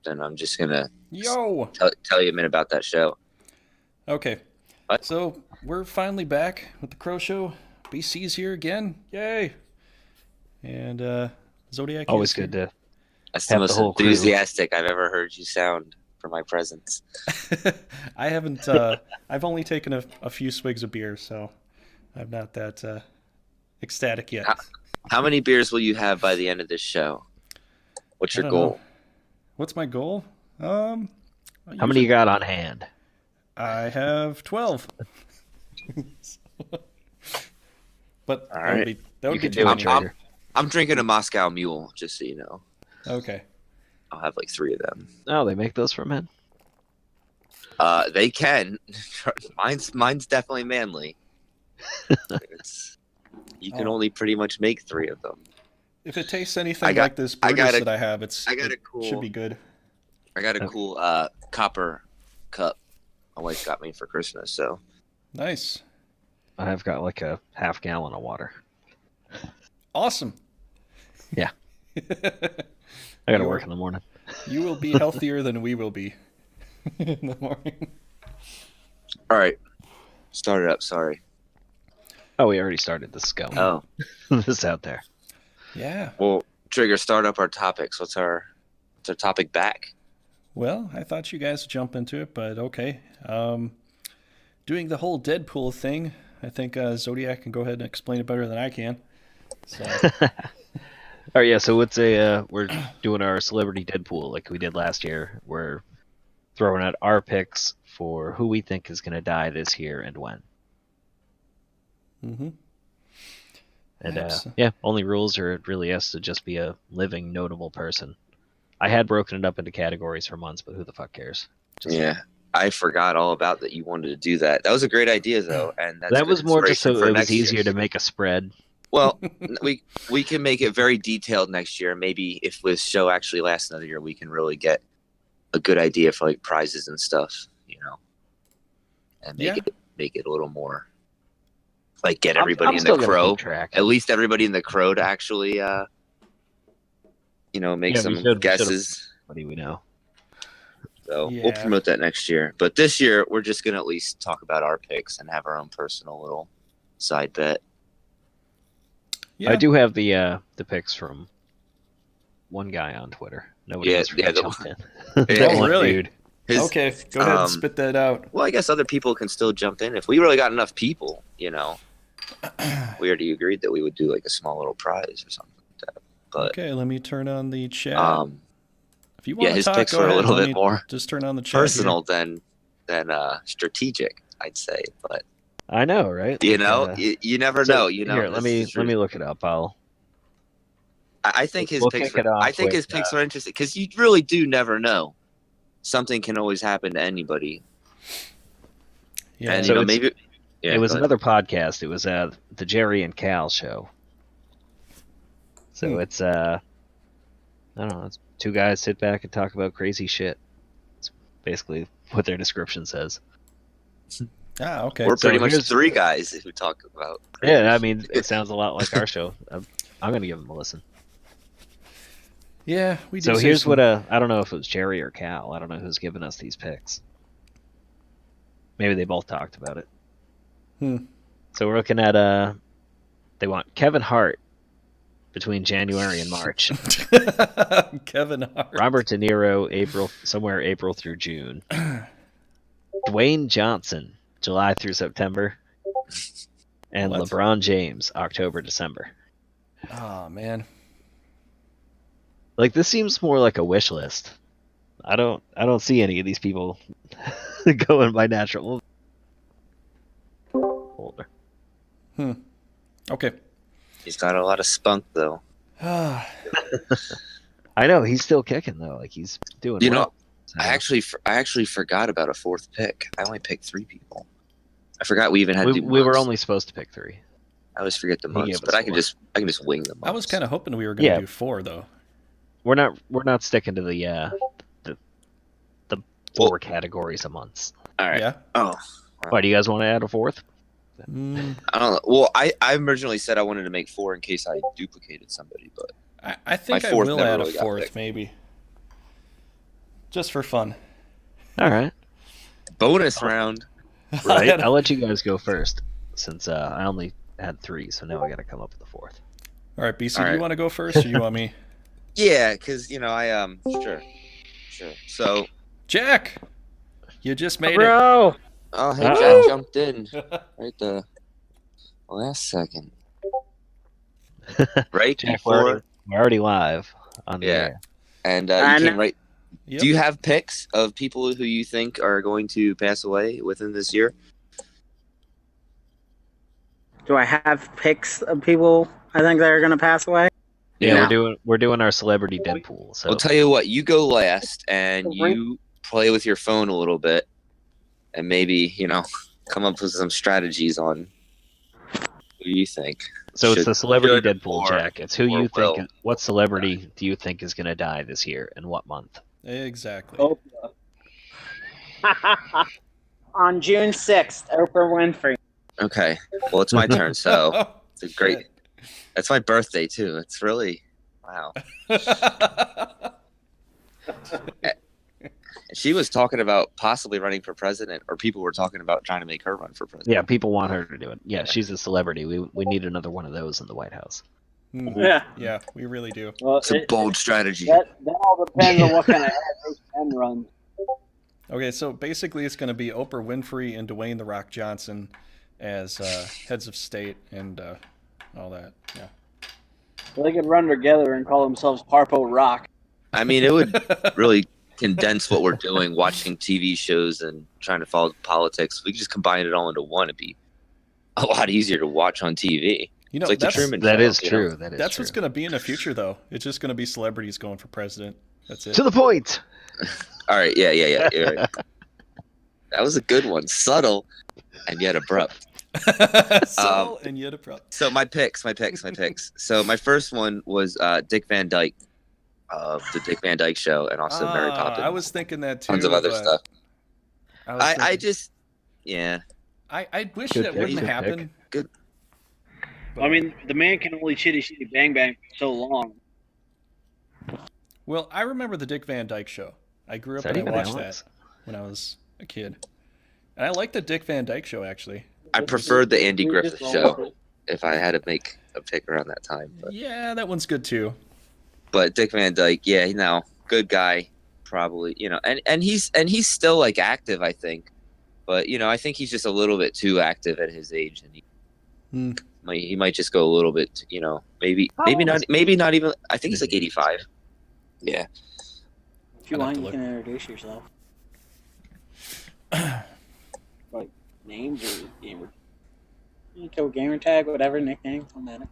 then I'm just gonna Yo! tell you a minute about that show. Okay, What? so we're finally back with the Crow Show. BC's here again. Yay! And Zodiac Always is good here. to That's the have the most whole crew. enthusiastic I've ever heard you sound for my presence. I haven't. I've only taken a few swigs of beer, so I'm not that ecstatic yet. How many beers will you have by the end of this show? What's I your don't know. goal? What's my goal? How many you got on hand? I have 12. But All that would right. be that would You be can too do it, many. Trigger. I'm drinking a Moscow Mule, just so you know. Okay. I'll have like 3 of them. Oh, they make those for men. They can. Mine's definitely manly. You can Oh. only pretty much make 3 of them. If it tastes anything I got- like this I got Brutus a- that I have, I got a cool- should be good. I got a cool copper cup my wife got me for Christmas. So Nice. I've got like a half gallon of water. Awesome. Yeah. I got to You work are- in the morning. You will be healthier than we will be in the morning. all right, start it up. Sorry. Oh, we already started this going. Oh This is out there. Yeah. well, Trigger, start up our topics. What's our topic back? Well, I thought you guys would jump into it, but okay. Doing the whole Deadpool thing, I think Zodiac can go ahead and explain it better than I can. So, Oh yeah, so let's say we're doing our celebrity Deadpool like we did last year. We're throwing out our picks for who we think is going to die this year and when. mm-hmm. And Yes. yeah, only rules are it really has to just be a living, notable person. I had broken it up into categories for months, but who the fuck cares? Just- Yeah, I forgot all about that. You wanted to do that. That was a great idea, though, and that's that good was more just so inspiration for it was next year. easier to make a spread. Well, we can make it very detailed next year. Maybe if this show actually lasts another year, we can really get a good idea for like prizes and stuff, and make it a little more like get everybody I'm in still the gonna Crow. keep track. At least everybody in the Crow to actually, make Yeah, we some should- guesses. What do we know? So we'll Yeah. promote that next year. But this year, we're just gonna at least talk about our picks and have our own personal little side bet. Yeah. I do have the picks from one guy on Twitter. Nobody Yeah, else really yeah, the jumped in. Yeah. Oh, really? Dude. His- Okay, go ahead um, and spit that out. Well, I guess other people can still jump in if we really got enough people. We already agreed that we would do like a small little prize or something like that. But Okay, let me turn on the chat. If you want yeah, to his talk, picks go were a ahead. little Let bit me more just turn on the chat. personal than strategic, I'd say. But I know, right? you never So, know. Here, let me look it up. I think his We'll picks. kick it off I think with, his picks are interesting because you really do never know. Something can always happen to anybody, Yeah. and So it's- maybe. Yeah, it was go ahead. another podcast. It was the Jerry and Cal show. So it's I don't know. It's 2 guys sit back and talk about crazy shit. It's basically what their description says. Okay. We're So pretty much here's- 3 guys who talk about. Yeah, I mean, it sounds a lot like our show. I'm gonna give them a listen. Yeah, we did. So say here's some- what I don't know if it was Jerry or Cal. I don't know who's giving us these picks. Maybe they both talked about it. So we're looking at they want Kevin Hart between January and March. Kevin Hart. Robert De Niro April through June. Dwayne Johnson July through September. And What? LeBron James October December. Oh man. Like this seems more like a wish list. I don't see any of these people going by natural. Older. Okay. He's got a lot of spunk, though. Ah, I know he's still kicking though. Like he's doing. You well. know, So- I actually forgot about a 4th pick. I only picked 3 people. I forgot we even had to do we were months. only supposed to pick 3. I always forget the He months, gave but us I can 4. just wing the months. I was kind of hoping we were going to Yeah. do 4 though. We're not sticking to the 4 categories a month. all right. Yeah. Oh, Why do you guys want to add a 4th? Mm, I don't know. Well, I originally said I wanted to make 4 in case I duplicated somebody, but I think My I 4th will never add really a got 4th picked. maybe. Just for fun. All right. Bonus round. Right. I'll let you guys go first, since I only had 3, so now I got to come up with a 4th. All right, BC, All do right. you want to go first, or you want me? Yeah, because I sure. So, Jack, you just made Bro! oh hey, Uh-oh. Jack jumped in right the last second, right Jack, before. we're already live on the Yeah. air. And I you came know. right. Yep. Do you have picks of people who you think are going to pass away within this year? Do I have pics of people I think that are going to pass away? Yeah, No. we're doing our celebrity Deadpool. So I'll tell you what. You go last, and you play with your phone a little bit, and maybe come up with some strategies on who you think. So it's the celebrity should, Deadpool, or- Jack. It's who or you think. will. What celebrity do you think is going to die this year, and what month? Exactly. On June 6th, Oprah Winfrey. Okay. Well, it's my turn, so it's a great. Shit. That's my birthday too. It's really wow. She was talking about possibly running for president, or people were talking about trying to make her run for president. Yeah, people want her to do it. Yeah, she's a celebrity. We need another one of those in the White House. Yeah. Yeah, we really do. Well, It's a bold strategy. that all depends on what kind of ad those men run. Okay, so basically it's going to be Oprah Winfrey and Dwayne The Rock Johnson as heads of state and all that. Yeah. So they could run together and call themselves Parpo Rock. I mean, it would really condense what we're doing, watching TV shows and trying to follow politics. If we could just combine it all into one, it'd be a lot easier to watch on TV. You know, It's like the that's, Truman That Show, is you know? true. That is that's true. what's going to be in the future, though. It's just going to be celebrities going for president. That's it. To the point. All right, yeah. You're right. That was a good one. Subtle and yet abrupt. Subtle and yet abrupt. So my picks. So my first one was Dick Van Dyke of the Dick Van Dyke Show, and also Mary Poppins. I was thinking that too. Tons of other but stuff. I thinking- just, yeah. I wish Good that pick, wouldn't good happen. Good. I mean, the man can only chitty bang bang for so long. Well, I remember the Dick Van Dyke Show. I grew Is up that and I even watched Alex? that when I was a kid. And I liked the Dick Van Dyke Show, actually. I preferred the Andy Griffith Show if I had to make a pick around that time. Yeah, that one's good too. But Dick Van Dyke, yeah, good guy, probably, and he's still like active, I think. But I think he's just a little bit too active at his age, and he might just go a little bit, maybe not even. I think he's like 85. Yeah. If you I'd have want, to you look. can introduce yourself. Like names or gamer. Gamer tag, whatever nickname. Don't matter.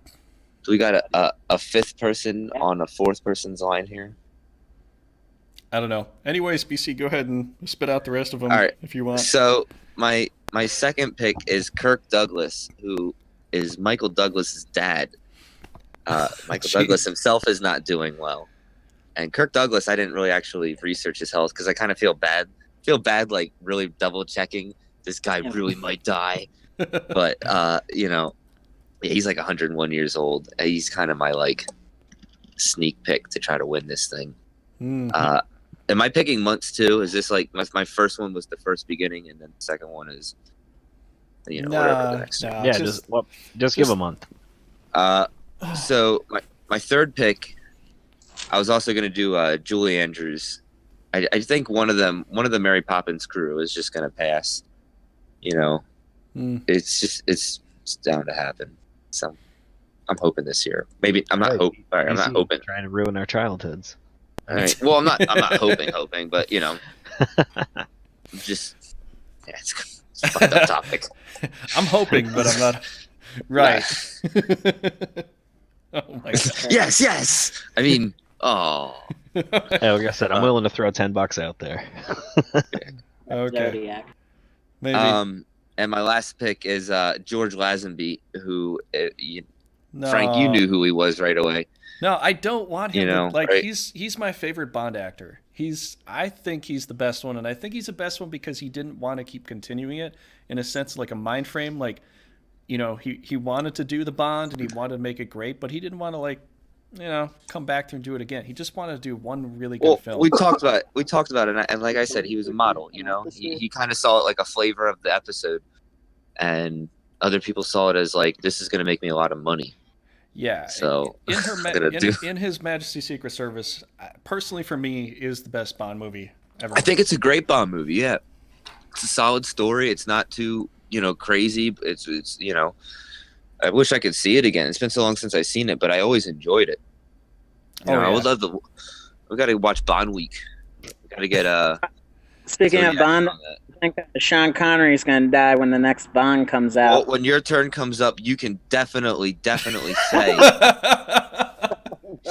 So we got a fifth person on a fourth person's line here. I don't know. Anyways, BC, go ahead and spit out the rest of them All right. if you want. So my second pick is Kirk Douglas, who is Michael Douglas's dad. Michael Douglas himself is not doing well, and Kirk Douglas, I didn't really actually research his health because I kind of feel bad, like really double checking this guy really might die, but yeah, he's like 101 years old. He's kind of my like sneak pick to try to win this thing. Am I picking months too? Is this like my first one was the first beginning, and then the second one is whatever the next one? Yeah, just give a month. So my third pick, I was also going to do Julie Andrews. I think one of the Mary Poppins crew is just going to pass. It's down to happen. So I'm hoping this year. Maybe I'm not hoping. I'm not hoping. Trying to ruin our childhoods. All right. Well, I'm not hoping, but just it's a fucked up topic. I'm hoping, but I'm not. Right. Oh my god. Yes. I mean, oh. Hey, like I said, I'm willing to throw $10 out there. Okay. Zodiac. Maybe. And my last pick is George Lazenby, who No. Frank, you knew who he was right away. No, I don't want him. Right? He's my favorite Bond actor. I think he's the best one, and I think he's the best one because he didn't want to keep continuing it in a sense, like a mind frame. Like, he wanted to do the Bond and he wanted to make it great, but he didn't want to come back and do it again. He just wanted to do one really good film. We talked about it, and like I said, he was a model. He kind of saw it like a flavor of the episode, and other people saw it as like, this is going to make me a lot of money. Yeah. So in His Majesty's Secret Service, personally for me, is the best Bond movie ever. I think it's a great Bond movie. Yeah, it's a solid story. It's not too crazy. It's I wish I could see it again. It's been so long since I've seen it, but I always enjoyed it. I would love we got to watch Bond Week. We got to get Speaking of Bond, I think Sean Connery is going to die when the next Bond comes out. Well, when your turn comes up, you can definitely say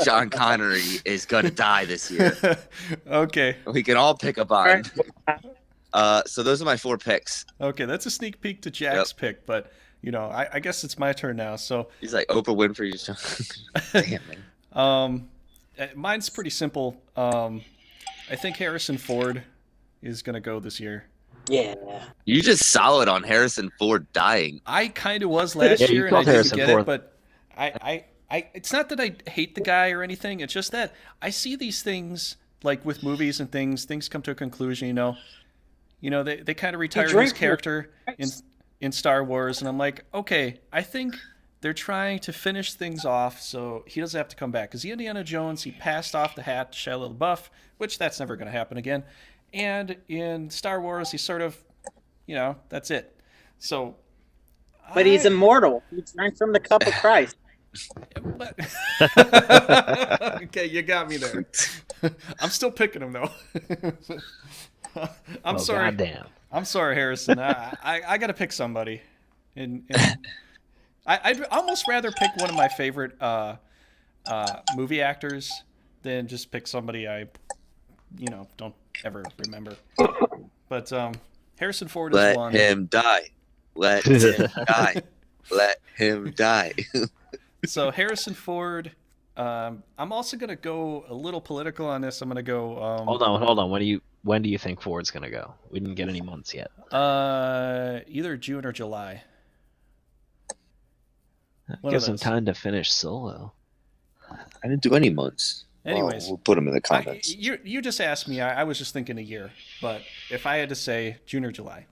Sean Connery is going to die this year. Okay. We can all pick a Bond. So those are my 4 picks. Okay, that's a sneak peek to Jack's pick, but I guess it's my turn now. So he's like Oprah Winfrey. Damn, man. Mine's pretty simple. I think Harrison Ford is going to go this year. Yeah. You just solid on Harrison Ford dying. I kind of was last year, and I didn't get it, but I it's not that I hate the guy or anything. It's just that I see these things, like with movies and things come to a conclusion, they kind of retire his character in Star Wars, and I'm like, okay, I think they're trying to finish things off so he doesn't have to come back. Because Indiana Jones, he passed off the hat to Shia LaBeouf, which that's never going to happen again. And in Star Wars, he sort of, that's it. So, but he's immortal. He drank from the cup of Christ. Okay, you got me there. I'm still picking him though. I'm sorry. Goddamn. I'm sorry, Harrison. I got to pick somebody, and I'd almost rather pick one of my favorite movie actors than just pick somebody I, don't ever remember. But Harrison Ford is one. Let him die. Let him die. Let him die. So Harrison Ford. I'm also gonna go a little political on this. I'm gonna go. Hold on. When do you think Ford's gonna go? We didn't get any months yet. Either June or July. Gives him time to finish Solo. I didn't do any months. Anyways, we'll put them in the comments. You just asked me. I was just thinking a year, but if I had to say June or July,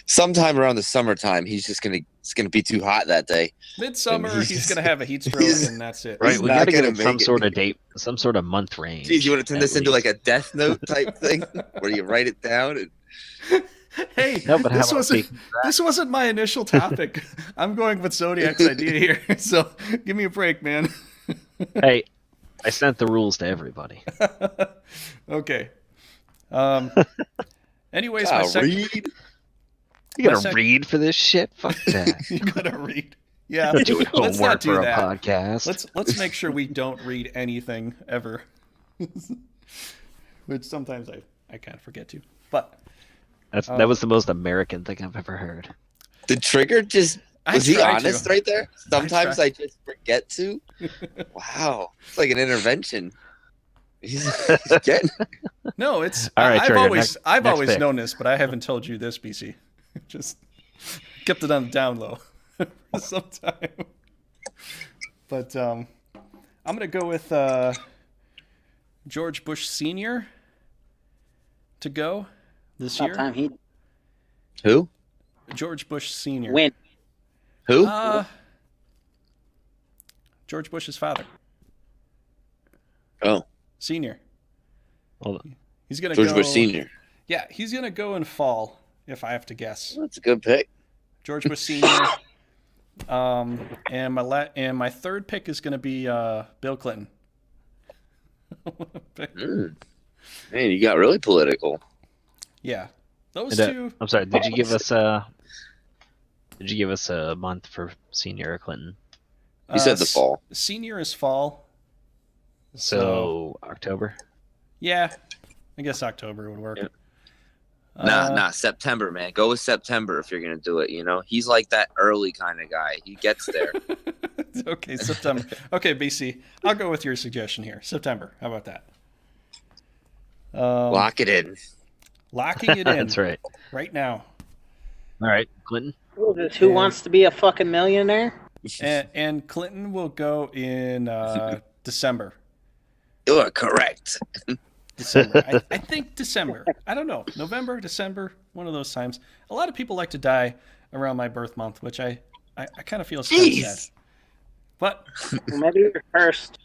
sometime around the summertime, it's gonna be too hot that day. Midsummer, he's gonna have a heat stroke, and that's it. Right, we gotta get some sort of date, some sort of month range. Geez, you want to turn this into like a Death Note type thing, where you write it down? Hey, no, but this wasn't my initial topic. I'm going with Zodiac's idea here, so give me a break, man. Hey, I sent the rules to everybody. Okay. Anyways, read. You gotta read for this shit? Fuck that. You gotta read. Yeah. Doing Let's not homework do for that. a podcast. Let's make sure we don't read anything ever. Which sometimes I kind of forget to. But that was the most American thing I've ever heard. The trigger just was he honest right there? Sometimes I just forget to. Wow, it's like an intervention. He's getting. No, it's. All right, I've always known this, but I haven't told you this, BC. Just kept it on the down low for some time. But I'm gonna go with George Bush Sr. to go this year. Who? George Bush Sr. When? Who? George Bush's father. Oh. Senior. Hold on. He's gonna George go. Bush Senior. Yeah, he's gonna go in fall, if I have to guess. That's a good pick. George Bush Senior. And my third pick is gonna be Bill Clinton. Man, you got really political. Yeah, those two. I'm sorry. Did you give us a month for Senior or Clinton? You said the fall. Senior is fall. So October? Yeah, I guess October would work. Yeah. Nah, September, man. Go with September if you're gonna do it. He's like that early kind of guy. He gets there. Okay, September. Okay, BC, I'll go with your suggestion here. September. How about that? Lock it in. Locking it in. That's right. Right now. All right, Clinton. Who wants to be a fucking millionaire? And Clinton will go in December. You are correct. December. I think December. I don't know. November, December, one of those times. A lot of people like to die around my birth month, which I kind of feel is kind of sad. But well, maybe you're first.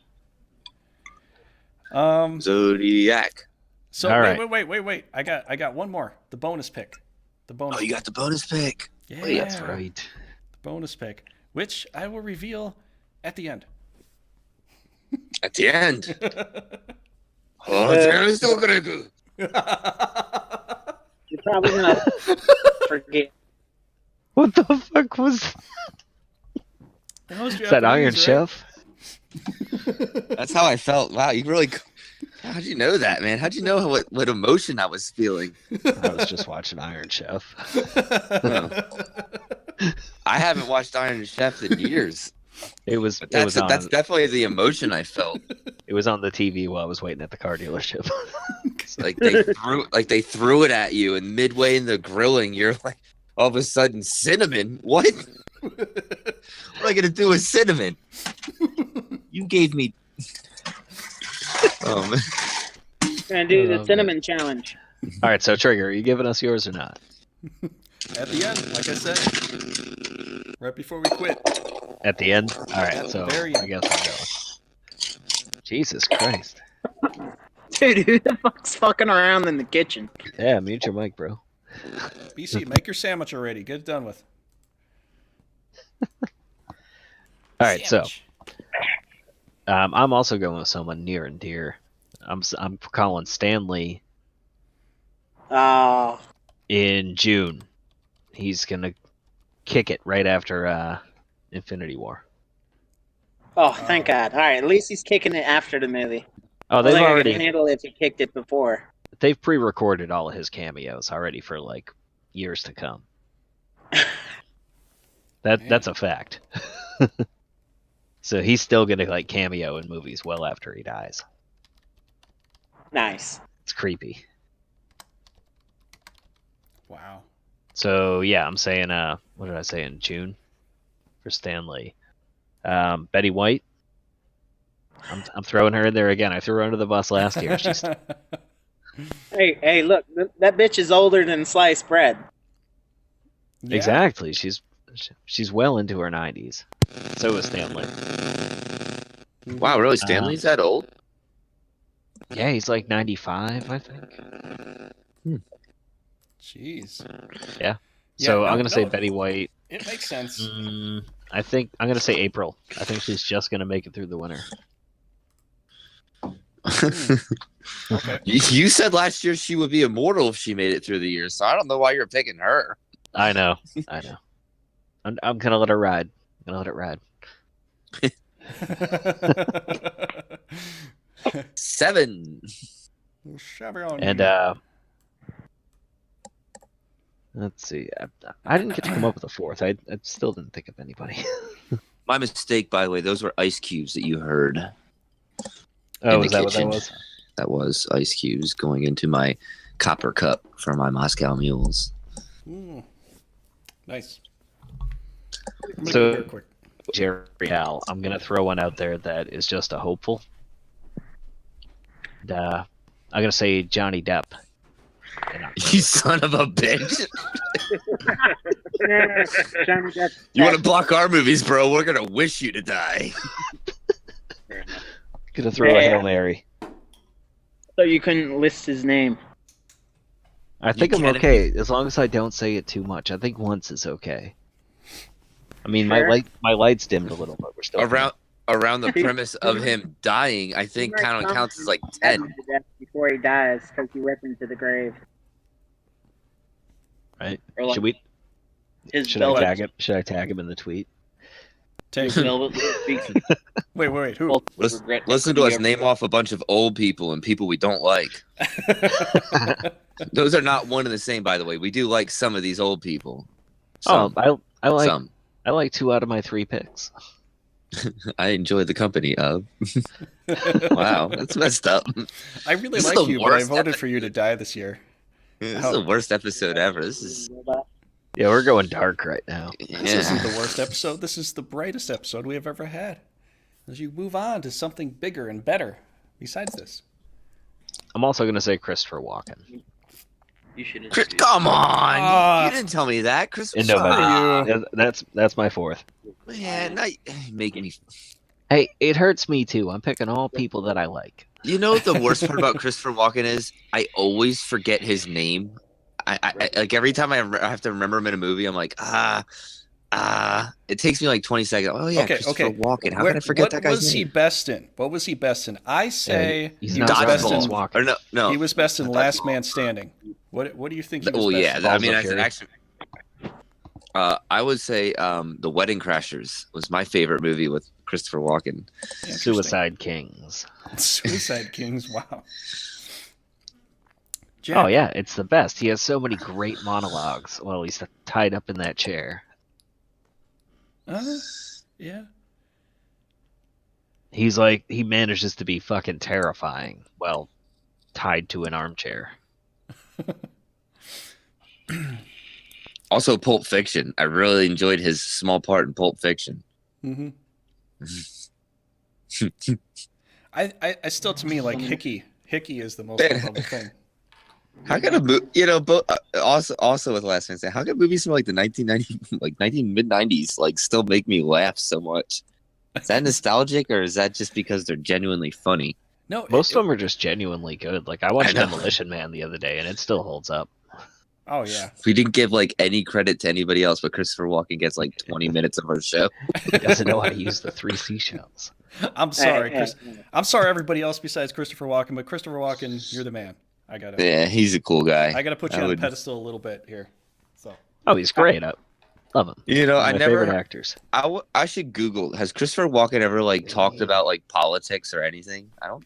Zodiac. So all right. Wait. I got one more. The bonus pick. Oh, you got the bonus pick. Yeah, oh, that's right. The bonus pick, which I will reveal at the end. At the end. Oh, still gonna go. You're probably gonna forget. What the fuck was Is that? Iron Chef? That's how I felt. Wow, you really. How'd you know that, man? How'd you know what emotion I was feeling? I was just watching Iron Chef. I haven't watched Iron Chef in years. That's definitely the emotion I felt. It was on the TV while I was waiting at the car dealership. They threw it at you, and midway in the grilling, you're like, all of a sudden, cinnamon. What? What am I gonna do with cinnamon? You gave me. Oh man. Gonna do the cinnamon challenge. All right, so Trigger, are you giving us yours or not? At the end, like I said, right before we quit. At the end? All right, so I guess I'm going. Jesus Christ. Dude, who the fuck's fucking around in the kitchen? Yeah, mute your mic, bro. BC, make your sandwich already. Get it done with. All right, sandwich. So I'm also going with someone near and dear. I'm calling Stanley. In June. He's gonna kick it right after Infinity War. Oh, thank God! All right, at least he's kicking it after the movie. Oh, they've already handled it if he kicked it before. They've pre-recorded all of his cameos already for like years to come. That's a fact. So he's still gonna like cameo in movies well after he dies. Nice. It's creepy. Wow. So yeah, I'm saying what did I say in June for Stanley? Betty White. I'm throwing her in there again. I threw her under the bus last year. She's... Hey, look, that bitch is older than sliced bread. Yeah. Exactly. She's well into her 90s. So is Stanley. Wow, really? Stanley's that old? Yeah, he's like 95, I think. Jeez. Yeah. So I'm gonna say Betty White. It makes sense. I think I'm gonna say April. I think she's just gonna make it through the winter. Okay. You said last year she would be immortal if she made it through the year, so I don't know why you're picking her. I know. I'm gonna let her ride. I'm gonna let it ride. 7. And let's see. I didn't get to come up with a fourth. I still didn't think of anybody. My mistake, by the way. Those were ice cubes that you heard. Oh, is that what that was? That was ice cubes going into my copper cup for my Moscow mules. Nice. So, Jerry Al, I'm going to throw one out there that is just a hopeful. And, I'm going to say Johnny Depp. You son of a bitch. You want to block our movies, bro? We're going to wish you to die. Going to throw a Hail Mary. So you couldn't list his name. I think I'm okay, as long as I don't say it too much. I think once is okay. I mean, my light's dimmed a little, but we're still around the premise of him dying. I think counts as like 10 before he dies because he went into the grave. Right? Like should we? Should I tag him? Should I tag him in the tweet? Wait. Who? Listen to us name off a bunch of old people and people we don't like. Those are not one and the same, by the way. We do like some of these old people. Some. I like some. I like 2 out of my 3 picks. I enjoy the company of. Wow, that's messed up. I really like you, but I voted for you to die this year. This is the worst episode ever. This is. Yeah, we're going dark right now. This isn't the worst episode. This is the brightest episode we have ever had. As you move on to something bigger and better besides this. I'm also going to say Christopher Walken. You should. Come on! You didn't tell me that, Christopher. That's my fourth. Man, making me. Hey, it hurts me too. I'm picking all people that I like. You know what the worst part about Christopher Walken is? I always forget his name. I like every time I have to remember him in a movie, I'm like, it takes me like 20 seconds. Oh yeah, Christopher Walken. How can I forget that guy's name? What was he best in? What was he best in? I say he's he not was best in Walken. Or no, he was best in Last Man Standing. What do you think he was best in? I mean, actually, I would say The Wedding Crashers was my favorite movie with Christopher Walken. Suicide Kings. Suicide Kings, wow. Jack. Oh yeah, it's the best. He has so many great monologues while he's tied up in that chair. Yeah. He's like, he manages to be fucking terrifying while tied to an armchair. Also, Pulp Fiction. I really enjoyed his small part in Pulp Fiction. Mm-hmm. I still, to me, like Hickey. Hickey is the most memorable thing. How can a movie, also with Last Man Standing, how can movies from like the 1990, mid-90s, like still make me laugh so much? Is that nostalgic, or is that just because they're genuinely funny? No, most of them are just genuinely good. Like I watched Demolition Man the other day, and it still holds up. Oh yeah. We didn't give like any credit to anybody else, but Christopher Walken gets like 20 minutes of our show. He doesn't know how to use the 3 seashells. I'm sorry, Chris. I'm sorry, everybody else besides Christopher Walken, but Christopher Walken, you're the man. Yeah, he's a cool guy. I gotta put you on a pedestal a little bit here. So. Oh, he's great. I love him. You know, I never favorite actors. I should Google. Has Christopher Walken ever like talked about like politics or anything? I don't.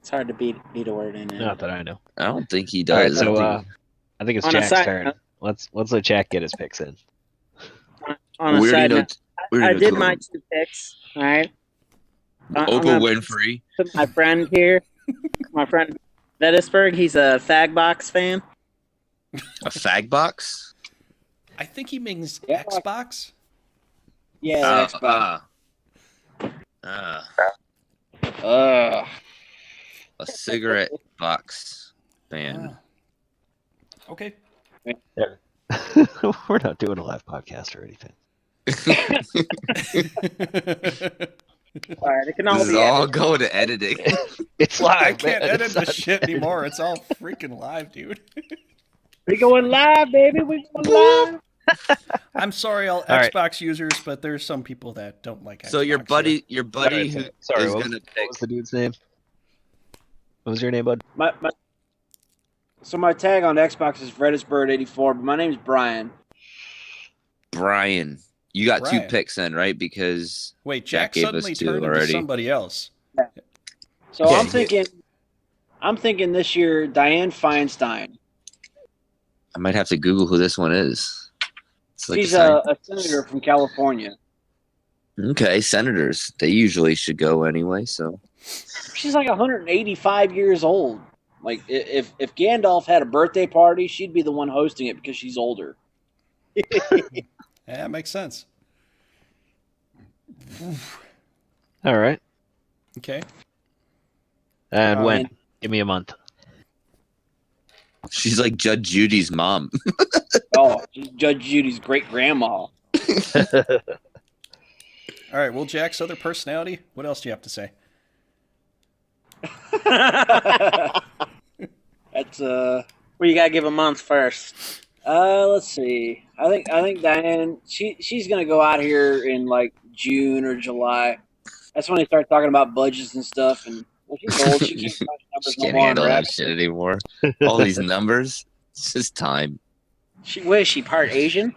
It's hard to beat a word in it. Not that I know. I don't think he does. Right, so I think it's Jack's turn. Let's let Jack get his picks in. On a side note, I did my 2 picks. All right. Oprah Winfrey. My friend here, my friend Vettisberg, he's a Fagbox fan. A Fagbox? I think he means Xbox. Yeah, Xbox. A cigarette box fan. Okay. We're not doing a live podcast or anything. All right, it can all this be is all go to editing. It's live. I can't edit this shit anymore. It's all freaking live, dude. We going live, baby. We going live. I'm sorry, all Xbox users, but there's some people that don't like Xbox. So your buddy who is gonna pick. What was the dude's name? What was your name, bud? So my tag on Xbox is VeracityTrigger84, but my name's Brian. Brian. You got 2 picks then, right? Because wait, Jack suddenly turned into somebody else. Yeah. So I'm thinking this year Dianne Feinstein. I might have to Google who this one is. Like she's a senator from California. Okay, senators. They usually should go anyway, so. She's like 185 years old. Like, if Gandalf had a birthday party, she'd be the one hosting it because she's older. Yeah, that makes sense. All right. Okay. And when? Give me a month. She's like Judge Judy's mom. Oh, she's Judge Judy's great-grandma. All right, well, Jack's other personality, what else do you have to say? That's well, you gotta give a month first. Let's see. I think Dianne, she's gonna go out here in like June or July. That's when they start talking about budgets and stuff. And well, she's old. She can't handle that shit anymore. All these numbers. It's just time. Is she part Asian?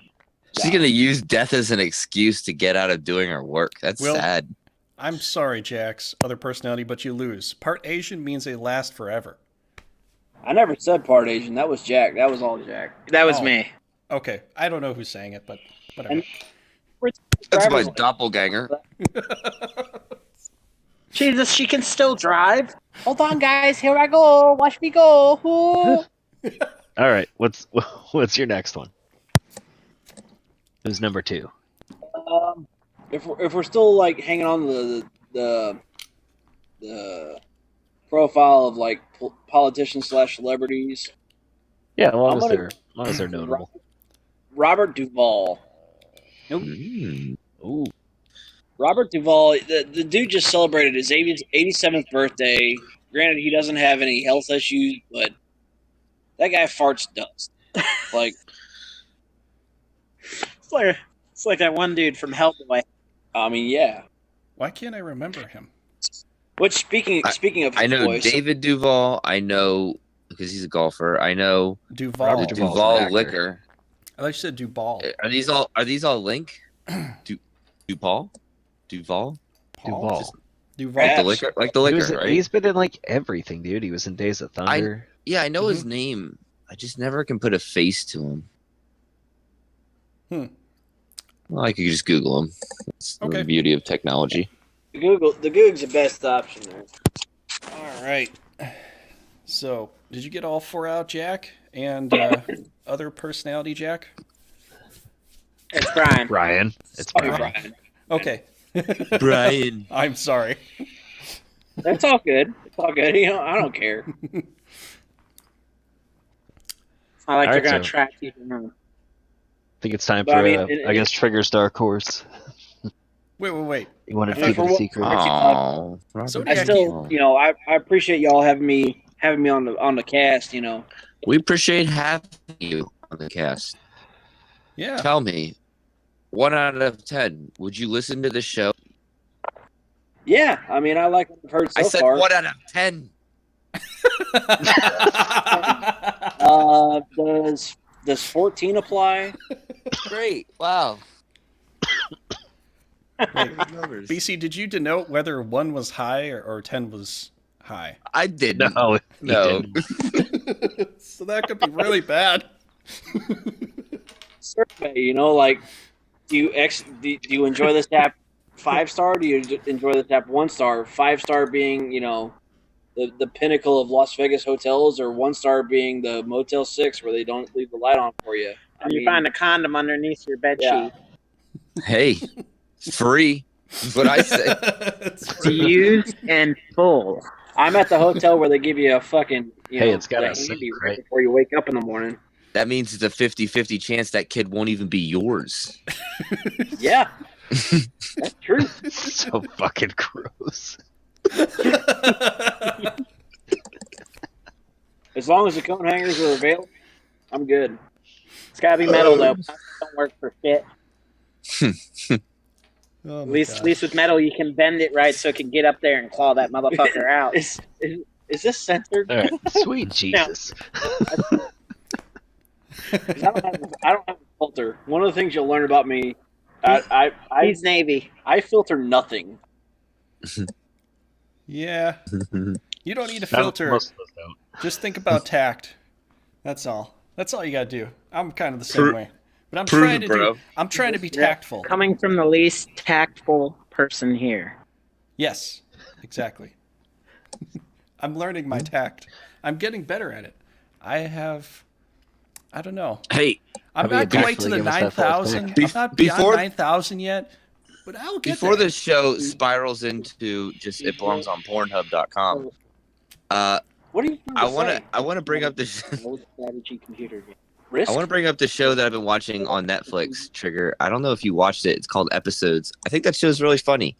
She's gonna use death as an excuse to get out of doing her work. That's sad. I'm sorry, Jack's other personality, but you lose. Part Asian means they last forever. I never said part Asian. That was Jack. That was all Jack. That was me. Okay. I don't know who's saying it, but whatever. That's my doppelganger. Jesus, she can still drive. Hold on, guys. Here I go. Watch me go. All right. What's your next one? Who's number 2? If we're still like hanging on the profile of like politicians / celebrities, Yeah, as long as they're notable. Robert Duvall. Nope. Ooh. Robert Duvall, the dude just celebrated his 87th birthday. Granted, he doesn't have any health issues, but that guy farts dust. Like, it's like that one dude from Hellboy. I mean, yeah. Why can't I remember him? Which speaking of, I know Hellboy, David Duvall. I know because he's a golfer. I know Duval. Duval Liquor. I thought you said Duval. Are these all Link? Duval? Duval. Duval. Like the liquor, right? He's been in like everything, dude. He was in Days of Thunder. I know his name. I just never can put a face to him. Well, I could just Google him. That's the beauty of technology. the Goog's the best option there. All right. So, did you get all 4 out, Jack? And other personality, Jack? It's Brian. Brian. It's Brian. Okay. Brian. I'm sorry. That's all good. It's all good. You know, I don't care. I like All you're right, gonna so- track even more. I think it's time But for, I mean, I guess, Trigger's Dark Horse. Wait. You wanted to I mean, keep it for a what- secret. Oh, So I still, you know, I appreciate y'all having me on the cast. You know, we appreciate having you on the cast. Yeah. Tell me, 1 out of 10, would you listen to the show? yeah. I mean, I like what I've heard so I said far. 1 out of 10. Does 14 apply? Great. Wow. BC, did you denote whether 1 was high or 10 was high? I didn't. No. he No. didn't. So that could be really bad. Survey, you know, like, do you enjoy this app 5-star? Do you enjoy this app 1-star? 5-star being, you know, the pinnacle of Las Vegas hotels, or 1-star being the Motel 6 where they don't leave the light on for you. And you find a condom underneath your bed sheet. Hey, free. That's what I say. To use and full. I'm at the hotel where they give you a fucking, you know, Hey, it's got the a sink, handy right? before you wake up in the morning. That means it's a 50-50 chance that kid won't even be yours. Yeah, that's true. So fucking gross. As long as the coat hangers are available, I'm good. It's gotta be metal though. Plastic don't work for shit. Oh At least with metal you can bend it right so it can get up there and claw that motherfucker out. Is this censored? All right. Sweet Jesus. I don't have a filter. One of the things you'll learn about me, He's Navy. I filter nothing. Yeah. You don't need a No, filter. most of us don't. Just think about tact. That's all. That's all you gotta do. I'm kind of the same way. But I'm trying to be tactful. Coming from the least tactful person here. Yes. Exactly. I'm learning my tact. I'm getting better at it. I don't know. Hey, I'm not quite to the 9,000. I'm not beyond 9,000 yet, but I'll get before there. the show spirals into just it belongs on Pornhub.com. What are you trying to I want to bring up this. strategy computer game. Risk? I want to bring up the show that I've been watching on Netflix. Trigger. I don't know if you watched it. It's called Episodes. I think that show's really funny,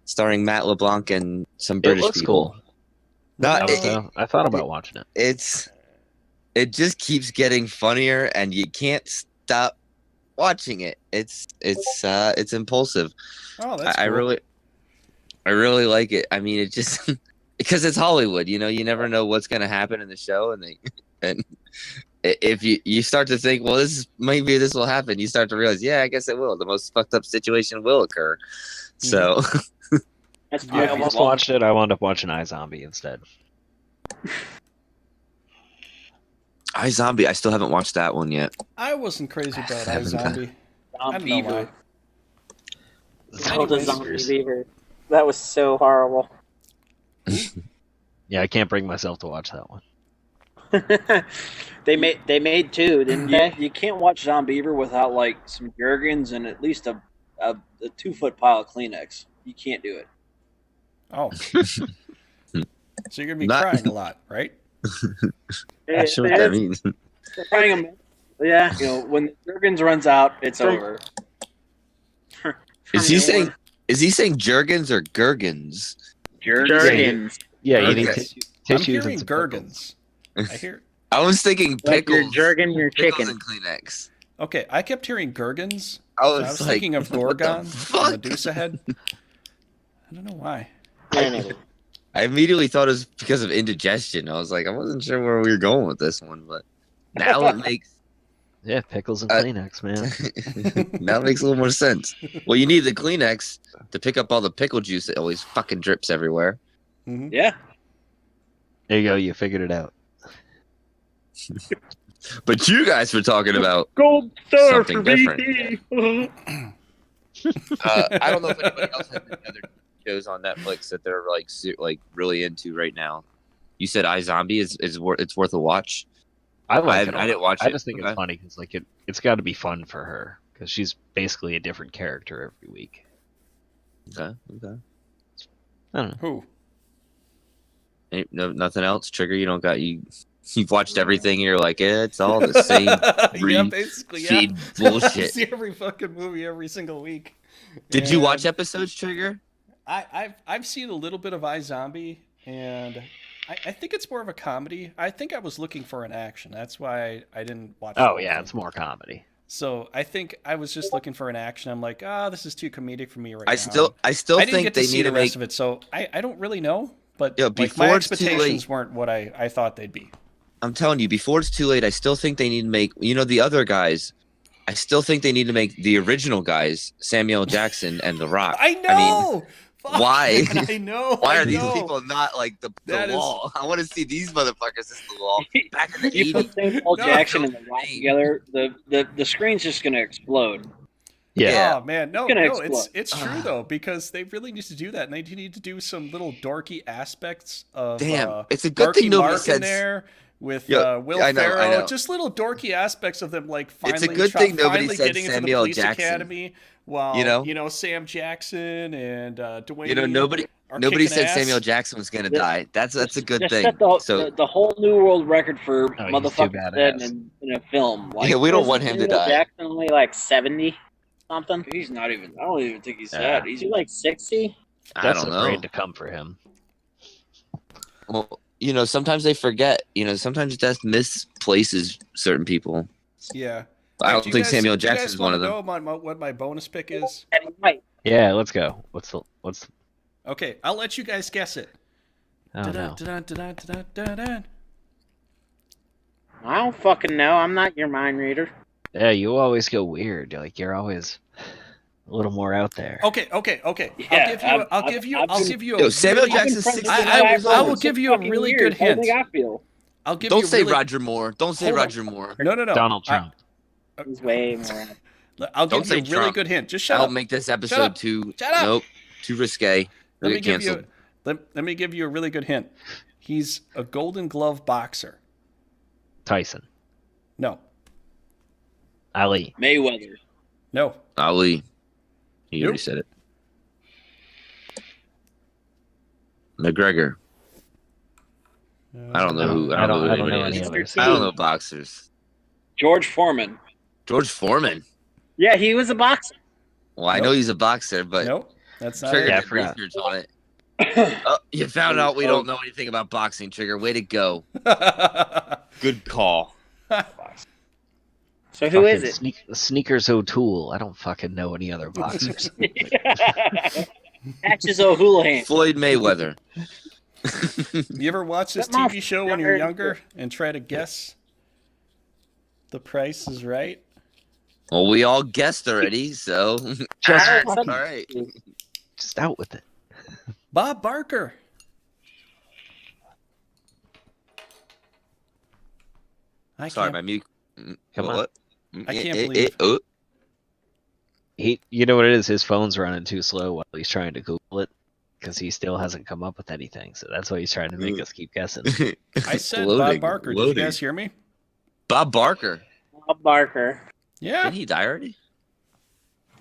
starring Matt LeBlanc and some British It looks people. cool. I I thought about watching it. It just keeps getting funnier, and you can't stop watching it. It's impulsive. Oh, that's I cool. really like it. I mean, it just because it's Hollywood, you know, you never know what's going to happen in the show, and if you start to think, well, maybe this will happen, you start to realize, yeah, I guess it will. The most fucked up situation will occur. So That's I almost watched it. I wound up watching iZombie instead. iZombie, I still haven't watched that one yet. I wasn't crazy about I haven't iZombie. I don't know why. Oh, the zombie beaver. That was so horrible. Yeah, I can't bring myself to watch that one. They made two, didn't they? You can't watch Zombievers without like some Jergens and at least a 2-foot pile of Kleenex. You can't do it. Oh. So you're gonna be crying a lot, right? That's what that means. Crying yeah, when the Jergens runs out, it's over. Is he saying Jergens or Gherkins? Jergens. Yeah, you need I'm hearing Gherkins. I was thinking pickles. Like your Jergen, your chicken. And Kleenex. Okay, I kept hearing Gherkins. I was thinking of Gorgon, fuck? Medusa head. I don't know why. I immediately thought it was because of indigestion. I was like, I wasn't sure where we were going with this one, but now it makes pickles and Kleenex, man. now it makes a little more sense. Well, you need the Kleenex to pick up all the pickle juice that always fucking drips everywhere. Mm-hmm. Yeah. There you go. You figured it out. But you guys were talking about Gold star something for different. VT. I don't know if anybody else has any other shows on Netflix that they're like really into right now. You said iZombie is it's worth a watch. I didn't watch it. I just think it's funny because it's got to be fun for her because she's basically a different character every week. Okay. I don't know. Who? Nothing else. Trigger. You've watched everything. And you're like, it's all the same. Yeah, basically, feed bullshit. I see every fucking movie every single week. Did you watch episodes, Trigger? I've seen a little bit of iZombie, and I think it's more of a comedy. I think I was looking for an action. That's why I didn't watch. Oh yeah, it's more comedy. So I think I was just looking for an action. I'm like, this is too comedic for me right now. I still I think didn't get to they see need the to rest make of it, so I don't really know. But before my it's too expectations late. weren't what I thought they'd be. I'm telling you, before it's too late, I still think they need to make, the other guys, I still think they need to make the original guys, Samuel Jackson and The Rock. I know! Fuck, why? Man, I know. Why are these people not like the wall? I want to see these motherfuckers as the wall. Back in the You put 80s. Samuel Jackson and The Rock together, the screen's just going to explode. Yeah. Oh man, no, it's true though, because they really need to do that, and they need to do some little dorky aspects of. Damn, it's a good Marky thing nobody Mark said in there with Will I know. Ferrell. Just little dorky aspects of them, like finally. It's a good thing nobody finally said getting into the Samuel police Jackson. academy. While Sam Jackson and Dwayne. Nobody said Samuel Jackson was gonna die. That's a good thing. Set the whole new world record for motherfuckers dead in a film. Like, we don't want him to die. Jackson only like 70 something. He's not even. I don't even think he's that. He's like 60. I don't know. Afraid to come for him. Well, sometimes they forget. Sometimes death misplaces certain people. Yeah. I don't think Samuel Jackson is one of them. You guys know what my bonus pick is? Yeah, let's go. What's Okay, I'll let you guys guess it. Oh, no. I don't fucking know. I'm not your mind reader. Yeah, you always go weird. Like you're always a little more out there. Okay. Yeah, I'll give you a Samuel Jackson's 60. I will give you a really good hint. I feel. I'll give Don't you say Roger Moore. Don't say Roger Moore. No. Donald Trump. He's way more. I'll give you a really Trump. good hint. Just shut I'll up. make this episode too. Shut up. Nope. Too risque. Let me give you a really good hint. He's a Golden Glove boxer. Tyson. No. Ali. Mayweather. No. Ali. He already said it. McGregor. I don't know who. I don't know any others. I don't know boxers. George Foreman. George Foreman. Yeah, he was a boxer. Well, I know he's a boxer, but nope, that's not Trigger it. did research on it. You found out we don't know anything about boxing, Trigger. Way to go. Good call. So who is it? Sneakers O'Toole. I don't fucking know any other boxers. Patches O'Houlihan. Floyd Mayweather. You ever watch this TV show when you're younger and try to guess The Price is Right? Well, we all guessed already, so all right. Just out with it. Bob Barker. My mute. Come on. What? I can't believe it. You know what it is? His phone's running too slow while he's trying to Google it because he still hasn't come up with anything. So that's why he's trying to make us keep guessing. I said Bob Barker. Did you guys hear me? Bob Barker. Bob Barker. Yeah. Didn't he die already?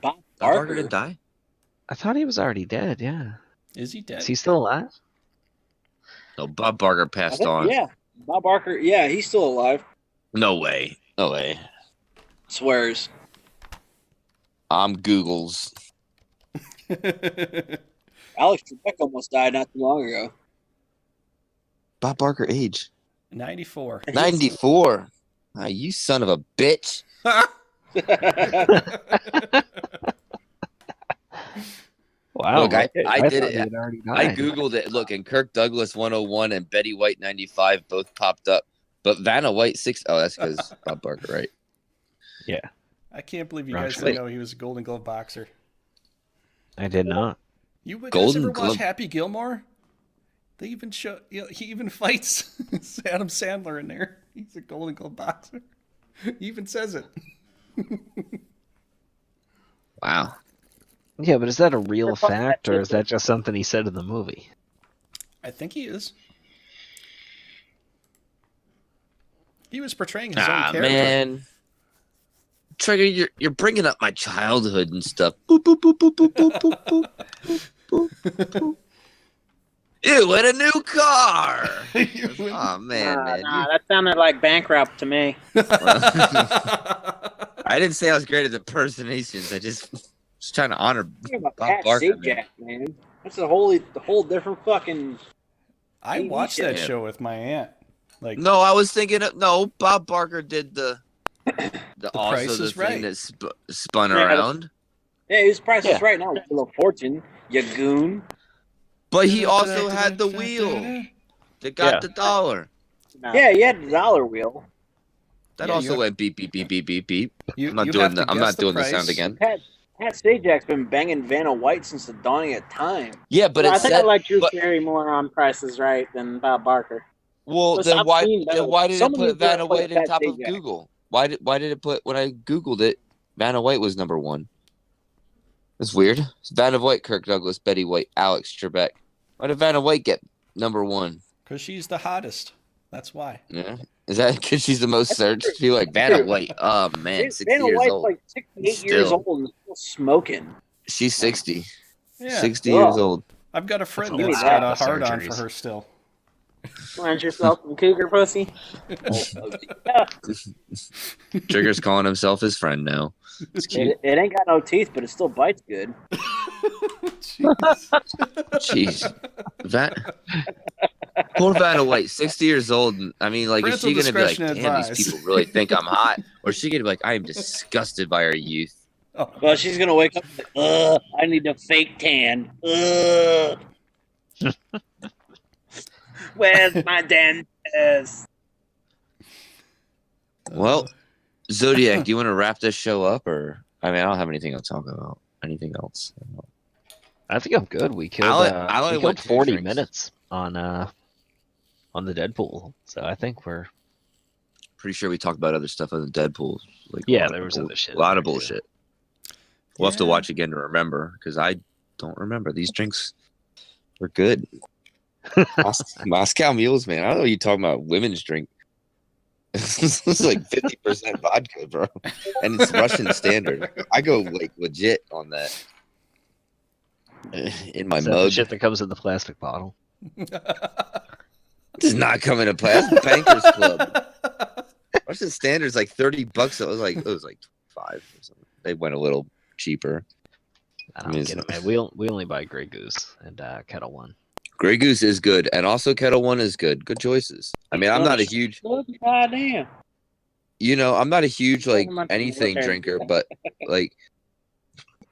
Bob Barker didn't die? I thought he was already dead, yeah. Is he dead? Is he still alive? No, Bob Barker passed on. Yeah. Bob Barker, yeah, he's still alive. No way. No way. Swears. I'm Google's. Alex Trebek almost died not too long ago. Bob Barker age? 94. 94. Ah, you son of a bitch. Wow. Look, I did thought it. he had already I died. Googled it. Look, and Kirk Douglas 101 and Betty White 95 both popped up. But Vanna White 6. Oh, that's because Bob Barker, right? Yeah. I can't believe you Wrong guys choice. didn't know he was a Golden Glove boxer. I did not. You guys Golden ever watch Glove- Happy Gilmore? They even show, he even fights Adam Sandler in there. He's a Golden Glove boxer. He even says it. Wow. Yeah, but is that a real fact, or is that just something he said in the movie? I think he is. He was portraying his own character. Man. Trigger, you're bringing up my childhood and stuff. Boop, boop, boop, boop, boop, boop, boop, boop, boop, boop, boop. You in a new car. Oh, man. That sounded like Bankrupt to me. I didn't say I was great at impersonations. I just was trying to honor Bob Pat Barker. Sajak, man. That's the whole different fucking. I watched that show with my aunt. Like, No, I was thinking Bob Barker did the Price also the is thing Right. that spun around. Yeah, his price is right now. It's a little fortune, you goon. But he also had the wheel that got the dollar. No. Yeah, he had the dollar wheel. That Yeah, also you- went beep beep beep beep beep beep. You, I'm not you doing have to I'm guess not doing the price. sound again. Pat Sajak's been banging Vanna White since the dawning of time. Yeah, but I it think I said. like Drew but- Carey more on Price is Right than Bob Barker. Well, But then I've why seen those. did it Someone put needs to Vanna play White on Pat top of Sajak. Google? Why did it put when I Googled it, Vanna White was number one? That's weird. Vanna White, Kirk Douglas, Betty White, Alex Trebek. Why did Vanna White get number one? Because she's the hottest. That's why. Yeah, is that because she's the most searched? Feel like Vanna White. Oh man, 60 Vanna years White's old. like 68 years Still. old and still smoking. She's 60. Yeah. 60 Well, years old. I've got a friend That's a that's lot got a of hard on for surgeries. her still. Find yourself some cougar pussy. Trigger's calling himself his friend now. It's cute. It ain't got no teeth, but it still bites good. Jeez. Poor Vanna White, 60 years old. And, I mean, like, is Parental she going to be like, discretion damn, advised. these people really think I'm hot? Or is she going to be like, I am disgusted by her youth? Oh, Well, she's gonna wake up like, ugh, I need a fake tan. Ugh. Where's my dentist? Well, Zodiac, do you want to wrap this show up? Or, I mean, I don't have anything to talk about. Anything else? I think I'm good. We killed, I only we went killed 2 40 drinks. minutes on the Deadpool, so I think we're Pretty sure we talked about other stuff other than Deadpool. Like, Yeah, a lot there of was other shit A lot in of there, too. bullshit. We'll have to Yeah. watch again to remember because I don't remember. These drinks were good. Moscow Mules, man. I don't know what you're talking about. Women's drink. This is like 50% vodka, bro. And it's Russian standard. I go like legit on that. In my Is that the mug. shit that comes in the plastic bottle. Does not come in a plastic Bankers Club. Russian standard's like $30. It was like 5 or something. They went a little cheaper. I don't mean, get it, man. We only buy Grey Goose and Kettle One. Grey Goose is good, and also Kettle One is good. Good choices. I mean, I'm not a huge, Goddamn. I'm not a huge like anything drinker, but like,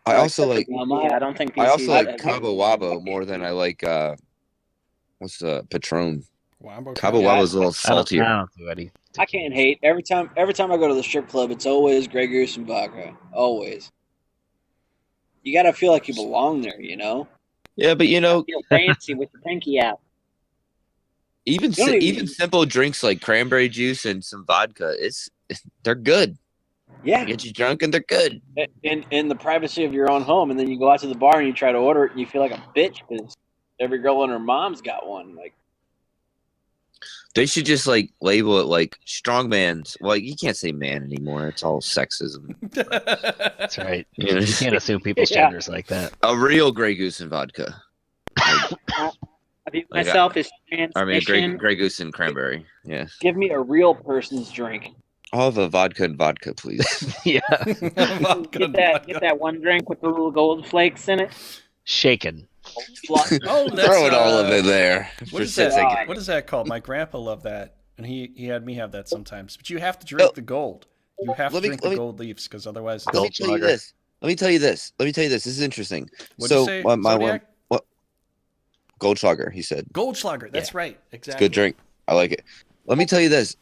I also like, Yeah, I don't think I also PC's like Cabo Wabo more than I like what's the Patron. Wombo Cabo County. Wabo's a little saltier. I don't do any I can't hate. Every time I go to the strip club, it's always Grey Goose and vodka. Always. You gotta feel like you belong there, you know? Yeah, but feel fancy with the pinky out. even don't even- even simple drinks like cranberry juice and some vodka, they're good. Yeah. They get you drunk and they're good. In the privacy of your own home, and then you go out to the bar and you try to order it and you feel like a bitch because every girl and her mom's got one. Like, They should just like label it like strongman's. Well, you can't say man anymore. It's all sexism. That's right. You know? You can't assume people's genders like that. A real Grey Goose and vodka. I view myself as transition. Grey Goose and cranberry. Yeah. Give me a real person's drink. I'll have a vodka and vodka, please. Yeah. Get that one drink with the little gold flakes in it. Shaken. Oh, that's, throw it all of it there. What is that called? My grandpa loved that, and he had me have that sometimes. But you have to drink the gold. You have to drink the gold leaves, because otherwise. Let me tell you this. This is interesting. What'd you say, Zodiac? Goldschlager, he said. Goldschlager, that's right. Exactly. Good drink. I like it. Let me tell you this.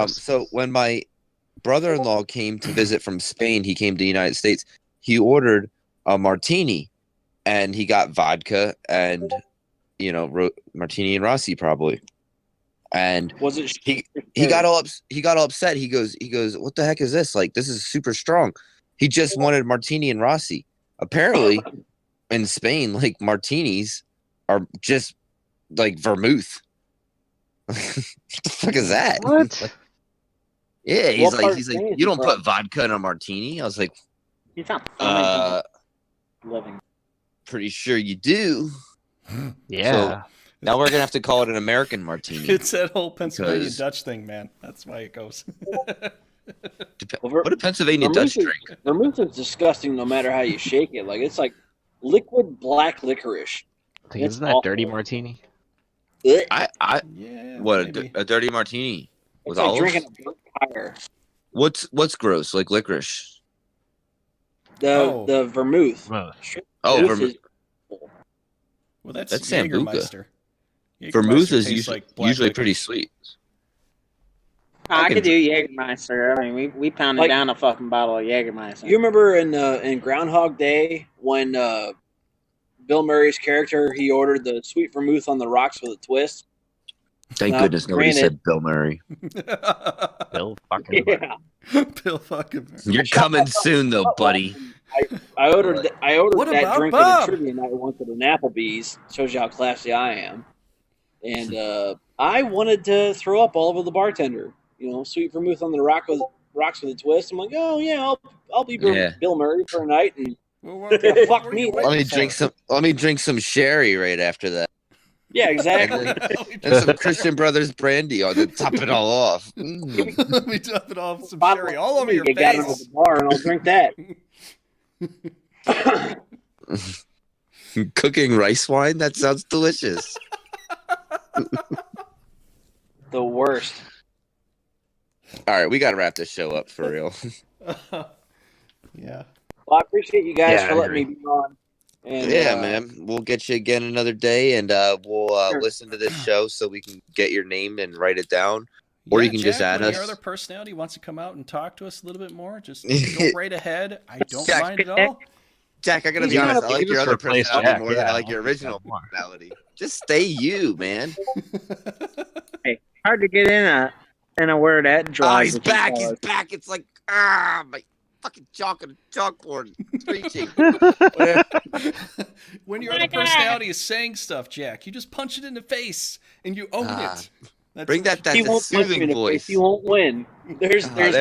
So when my brother-in-law came to visit from Spain, he came to the United States. He ordered a martini, and he got vodka and martini and Rossi probably. And was it? He got all upset. He goes, what the heck is this? Like, this is super strong. He just wanted martini and Rossi. Apparently, in Spain, like martinis are just like vermouth. What the fuck is that? What? Yeah, he's like, you don't put vodka in a martini. I was like, he's not living. Pretty sure you do. Yeah. So now we're gonna have to call it an American martini. It's that whole Pennsylvania Dutch thing, man. That's why it goes. What do Pennsylvania Dutch drink? Vermouth is disgusting no matter how you shake it. Like, it's like liquid black licorice. Isn't that dirty martini? Yeah, a dirty martini with it's like olives? drinking a burnt tire. What's gross? Like licorice? The vermouth. Vermouth. Well, that's Sambuca. Jägermeister. Vermouth is usually pretty sweet. I could do Jägermeister. I mean, we pounded down a fucking bottle of Jägermeister. You remember in Groundhog Day when Bill Murray's character, he ordered the sweet vermouth on the rocks with a twist? Thank goodness nobody said Bill Murray. Bill fucking Murray. Bill fucking Murray. You're coming soon, though, buddy. I ordered that drink Bob? at a trivia night once at an Applebee's. Shows you how classy I am. And I wanted to throw up all over the bartender. Sweet vermouth on the rocks with a twist. I'm like, oh yeah, I'll be Bill Murray for a night, and fuck me. Let me drink some sherry right after that. Yeah, exactly. And some Christian Brothers brandy on to top it all off. Let me top it off with some sherry all over your face. Got into the bar, and I'll drink that. Cooking rice wine? That sounds delicious. The worst. All right, we got to wrap this show up for real. Yeah. Well, I appreciate you guys for letting me be on. And, man. We'll get you again another day, and we'll listen to this show so we can get your name and write it down. Or you can just add us. Your other personality wants to come out and talk to us a little bit more, just go right ahead. I don't mind at all. Jack, I gotta be honest. I like your other personality more than I like your original personality. Just stay you, man. Hey, hard to get in a word that draws. He's back. It's like my fucking chalk on a chalkboard preaching. When your other personality is saying stuff, Jack, you just punch it in the face and you own it. Bring that soothing voice. You won't win. There's no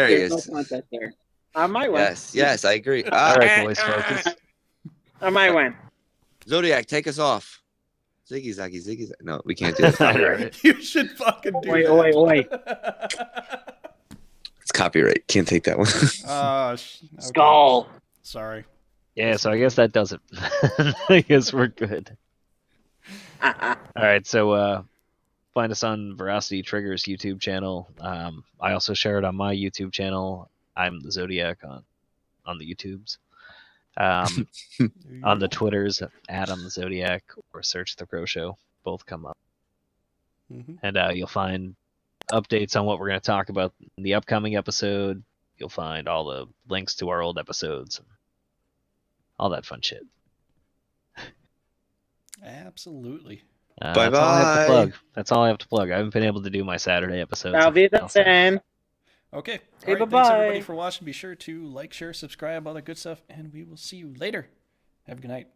contest there. I might win. Yes, I agree. All right, boys, focus. I might win. Zodiac, take us off. Ziggy zaggy ziggy. No, we can't do that. Right. You should fucking do that. Wait. It's copyright. Can't take that one. Okay. Skull. Sorry. Yeah, so I guess that does it. I guess we're good. All right, so find us on VeracityTrigger's YouTube channel. I also share it on my YouTube channel. I'm the Zodiac on the YouTubes. On the Twitters, Adam the Zodiac, or search The Crow Show. Both come up. Mm-hmm. And you'll find updates on what we're going to talk about in the upcoming episode. You'll find all the links to our old episodes. All that fun shit. Absolutely. Bye-bye. That's all I have to plug. I haven't been able to do my Saturday episodes. Okay. Hey, all right, bye-bye. Thanks, everybody, for watching. Be sure to like, share, subscribe, all that good stuff, and we will see you later. Have a good night.